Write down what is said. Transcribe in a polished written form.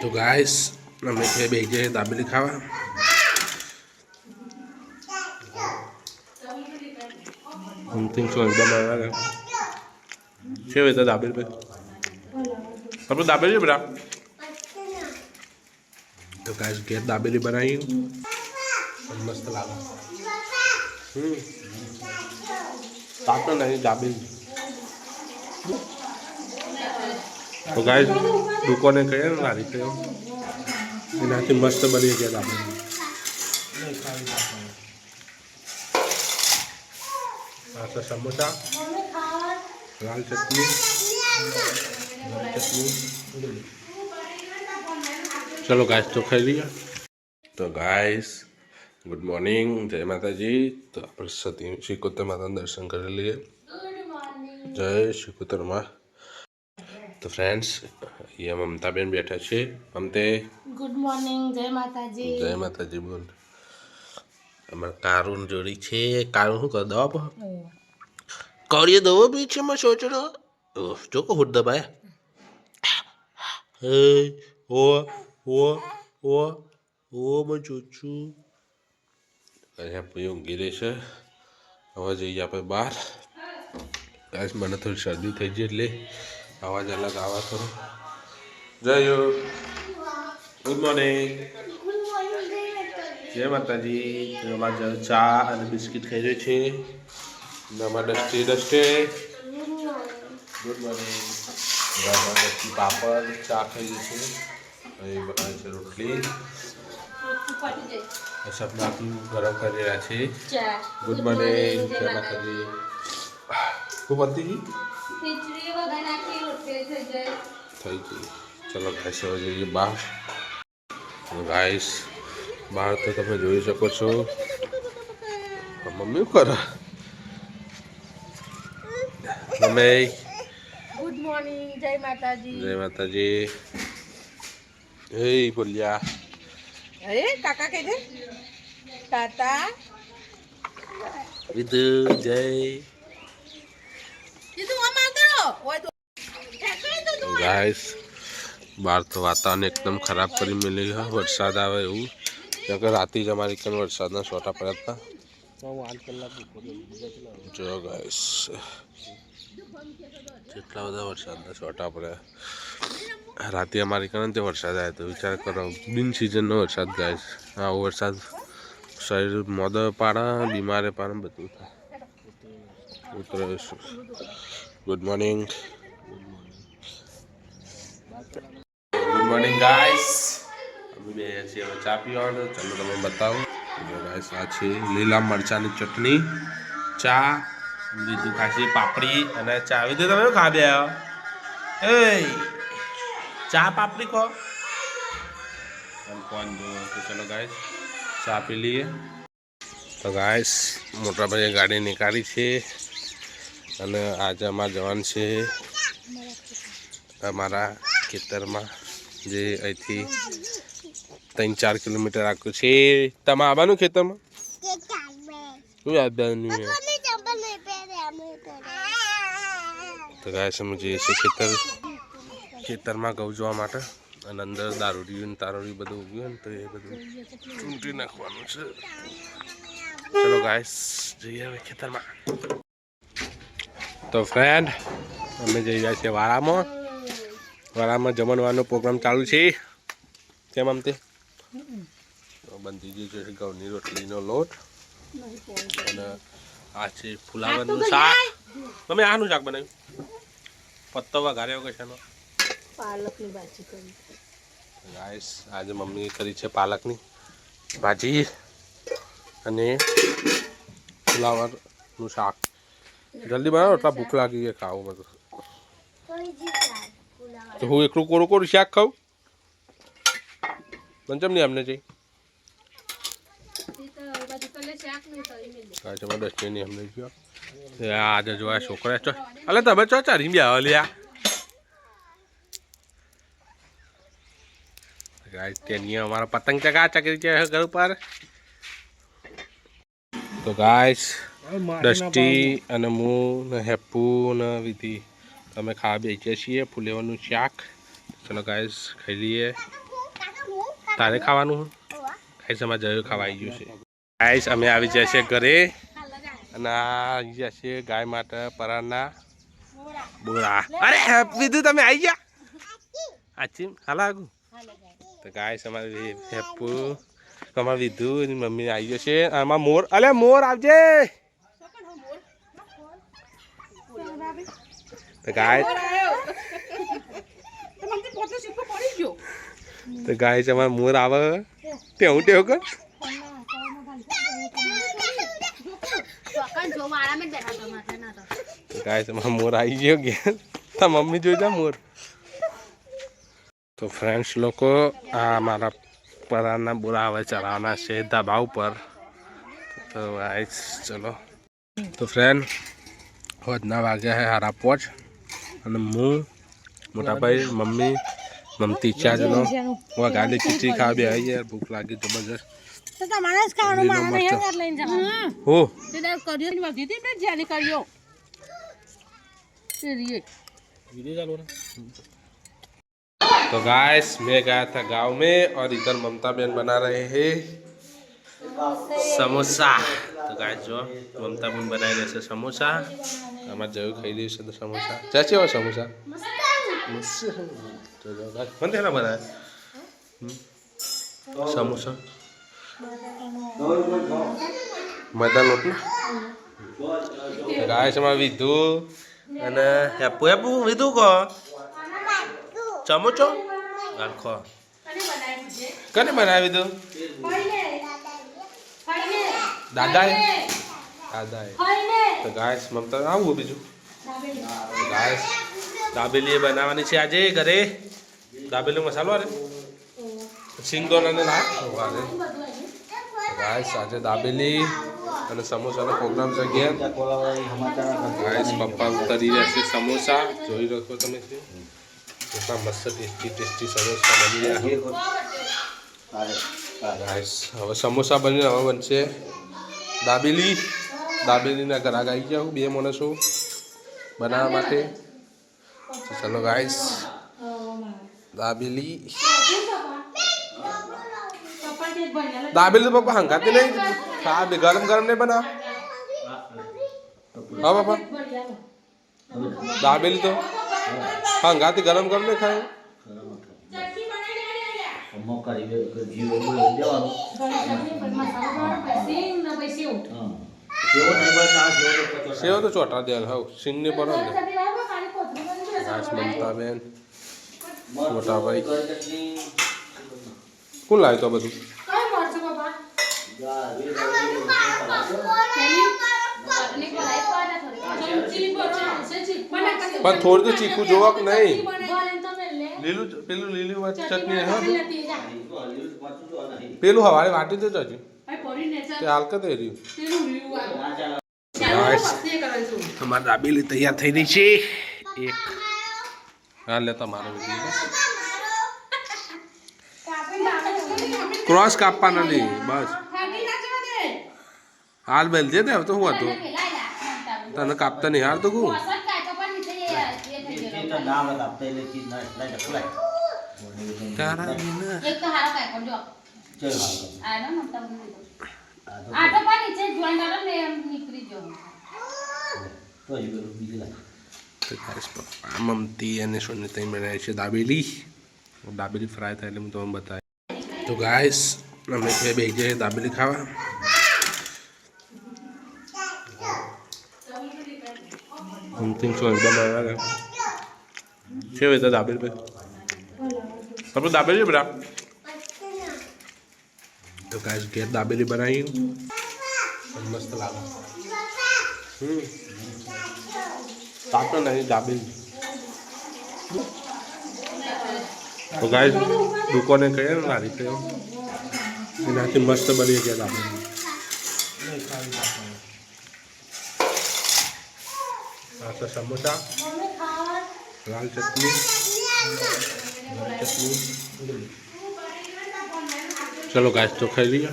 તો ગાઈસ અમે બે જઈએ દાબેલી ખાવા. સમથિંગ શું એકદમ આવે છે તો દાબેલી ભાઈ આપણે દાબેલી બેટા. તો ગાઈસ ઘેર દાબેલી બનાવી મસ્ત લાગે. પાપડ નહીં દાબેલી. તો ગાઈસ દુકાને કહીએ ને લારી કહીએ એનાથી મસ્ત બની ગયા દાબેલી. આ તો સમોસા, લાલ ચટણી. ચલો ગાઈસ તો ખાઈ લઈએ. તો ગાઈસ ગુડ મોર્નિંગ, જય માતાજી. તો આપણે શ્રીકોતર માતાના દર્શન કરી લઈએ. જય શ્રીકોતરમાં. તો ફ્રેન્ડ્સ અહીંયા મમતાબેન બેઠા છે. મમતે ગુડ મોર્નિંગ, જય માતાજી. જય માતાજી બોલ. અમારે કારું જોડી છે. કારું શું કરે દવા પર કળીએ દવા બી છે એમાં સોચડો જો કે હુડ દબાય. હે ઓ ઓ ઓ ઓ મેં જોચું અહીંયા પછી ઊંઘી રહી છે. હવે જઈએ આપણે બહાર. ગાઈસ મને થોડી શરદી થઈ ગઈ એટલે અવાજ અલગ આવા થોડો. જયો ગુડ મોર્નિંગ, જય માતાજી. અમારે ચા અને બિસ્કિટ ખાઈ રહ્યો છે. અમારે ડસ્ટે ગુડ મોર્નિંગ. ડસ્ટી પાપડ ચા ખાઈ રહ્યો છે. અહીં બનાવે છે રોટલી. સપના ગરમ કરી રહ્યા છે. ગુડ મોર્નિંગ, જય માતાજી. ખૂબ હતી થઈ ગઈ. ચલો ગાઈસ હવે જઈએ બહાર. ગાઈસ બહાર તો તમે જોઈ શકો છો મમ્મી કરે. મમ્મી ગુડ મોર્નિંગ, જય માતાજી. જય માતાજી. એ બોલ્યા અરે કાકા કહી દે તાતા. વિદુ જય. ગાઈસ બહાર તો વાતાવરણ એકદમ ખરાબ કરી મેલી છે. વરસાદ આવે એવું કેમ કે રાતે જ અમારી કન વરસાદના છોટા પડ્યા હતા. જો ગાઈસ કેટલા બધા વરસાદના છોટા પડ્યા. રાતે અમારી કન તે વરસાદ આવ્યો તો વિચાર કરો બિન સિઝનનો વરસાદ. ગાઈસ આવો વરસાદ શરીર મોદો પાડે, બીમારે પાડે, બધું થાય. ઉતરે. Good morning. Good morning guys. અમે બે છીએ હવે ચા પીવાનું. ચાલો તમે બતાવો. ગાઈસ આ છે લીલા મરચાની ચટણી, ચા, બીજું ખાસી પાપડી અને ચા. વિધુ તમે ખા બે એ ચા પાપડી ખો કોણ જો. તો ચલો ગાઈસ ચા પી લઈએ. તો ગાઈસ મોટા ભાઈએ ગાડી નીકાળી છે અને આજે અમારે જવાનું છે અમારા ખેતરમાં જે અહીંથી 3-4 કિલોમીટર આગળ છે. તમે આવવાનું ખેતરમાં શું આવવાનું? તો ગાઈસ અમે જઈએ છીએ ખેતરમાં ઘઉં જોવા માટે. અને અંદર દારૂડિયું ને તારોડિયું બધું ઉગ્યું ને તો એ બધું ચૂંટી નાખવાનું છે. ચલો ગાઈસ જઈએ હવે ખેતરમાં. તો ફ્રેન્ડ અમે જઈ રહ્યા છીએ વાળામાં. વાળામાં જમણવાનો પ્રોગ્રામ ચાલુ છે. કેમ આમ તે બનતી ગઈ છે ઘઉંની રોટલીનો લોટ અને આ છે ફુલાવરનું શાક. તમે આનું શાક બનાવ્યું? પત્તો વઘાર્યો કે છે પાલકની ભાજી કરી. ગાઈસ આજે મમ્મી કરી છે પાલકની ભાજી અને ફુલાવરનું શાક. જલ્દી બનાવો એટલા ભૂખ લાગી ગઈ ખાવું બધું. તો હું એકલું કોરું કોરું શાક ખાઉં? પંચમ નહીં અમને જઈ ડસ્ટી નહીં અમને ગયો. આજે જોવા છોકરા ચો અલે તમે ચો ચારી બે લ્યા. ગાઈસ અમારા પતંગ ચગા ચકરી છે ઘર ઉપર. તો ગાઈસ ડસ્ટી અને હું ને હેપ્પુ ને વિધિ અમે ખાવા બેસીએ છીએ ફુલેવાનું શાક. ચલો ગાઈસ ખાઈ લઈએ. તારે ખાવાનું ગાઈસ અમારે જયું ખાવા આવી ગયું છે ગાઈસ અમે આવી જાય છે ઘરે અને આ આવી ગયા છે ગાય માટે પરાના બોરા અરે વિધુ તમે આવી ગયા આચી હાલા આગુ તો ગાઈસ અમારે હેપુ અમારે વિધુ મમ્મી આવી ગયો છે આમાં મોર અલે મોર આવજે તો ગાય તો ગાય છે અમારે મોર આવે ટેવું ટેવ કર ગાય છે અમારે મોર આવી ગયો ગયા તા મમ્મી જોઈ જા મોર તો ફ્રેન્ડ્સ લોકો આ મારા પરાના બોરા હવે ચલાવવાના છે ધાબા ઉપર તો ગાઈસ ચલો તો ફ્રેન્ડ હોજના વાગ્યા છે 5:30 અને હું મોટાભાઈ મમ્મી મમતી ચાજનો ગાડી ખીચડી ખાવા બે આવી યાર ભૂખ લાગી જબરજસ્ત તો તમારે જ ખાવાનું મારા નહીં ઘર લઈને જવાનું હો તે દર કર્યો ને વધી હતી ને જ્યાં કર્યો તે રીએ वीडियो चालू ना तो गाइस मैं गया था गांव में और इधर ममता बहन बना रहे हैं समोसा तो गाइस जो ममता बहन बना रहे हैं समोसा हमारे जरूर खाई ली तो समोसा चाची और समोसा तो जो गाइस कौन देना बनाया समोसा मैदा लोट ना तो गाइस हमारे विधु અને હેપુ હેપુ વિધુ કો ચમચો આખો કને બનાવી દો દાદાએ તો ગાઈસ મમતા આવું બીજું ગાઈસ દાબેલી બનાવવાની છે આજે ઘરે દાબેલી મસાલો અરે સિંગોના ને નાખ ગાઈસ આજે દાબેલી અને સમોસાનો પ્રોગ્રામ છે ઘેર ગાઈસ પપ્પા ઉતારી રહ્યા છે સમોસા જોઈ રાખો તમે કેટલા મસ્ત ટેસ્ટી સમોસા બની રહ્યા ગાઈસ હવે સમોસા બનીને હવે બનશે દાબેલીના ઘરાક આવી જાવ બે માણસો બનાવવા માટે ચલો ગાઈસ દાબેલી तो पापा हंगाते नहीं खा गरम गरम नहीं बना हाँ पापा दाबेली तो हंगाते गरम गरम नहीं खाए सेव तो छोटा दे हाँ सिंग ने पर ममता बेन मोटा भाई कौन लाए तो बधु पर थोड़ी तो चीकू जोक नहीं लीलू पेलू लीली चटनी है पेलू हवारे वाटी दे जाजी ते हल्का दे रही गाइस हमारी दाबेली तैयार થઈ રહી છે એક આ લે તમારો વિડિયો क्रॉस कापवाना नहीं बस हाल बेल दे तो हुआ तो तने कापता नहीं यार तो को एक तो हारा काय कोण जो आ ना ममता आटो पण नीचे जॉइन करा ने निकरी जो तो गाइस ममती અને સોનીતા બનાવી છે દાબેલી ફ્રાય થાય એટલે હું તમને બતાવી तो गाइस અમે બે બેસી જાય દાબેલી ખાવા મમતી સો એકદમ આવ્યા છે વેતા દાબેલી पे આપણે દાબેલી બના तो गाइस घेर दाबेली बनाई मस्त लागा तातो नहीं दाबेली तो गाइस दुकाने कहे ना आ રીતે એનાથી મસ્ત બની ગયા દાબેલી આ તો સમોસા લાલ ચટણી चलो गाइस तो खाई लिया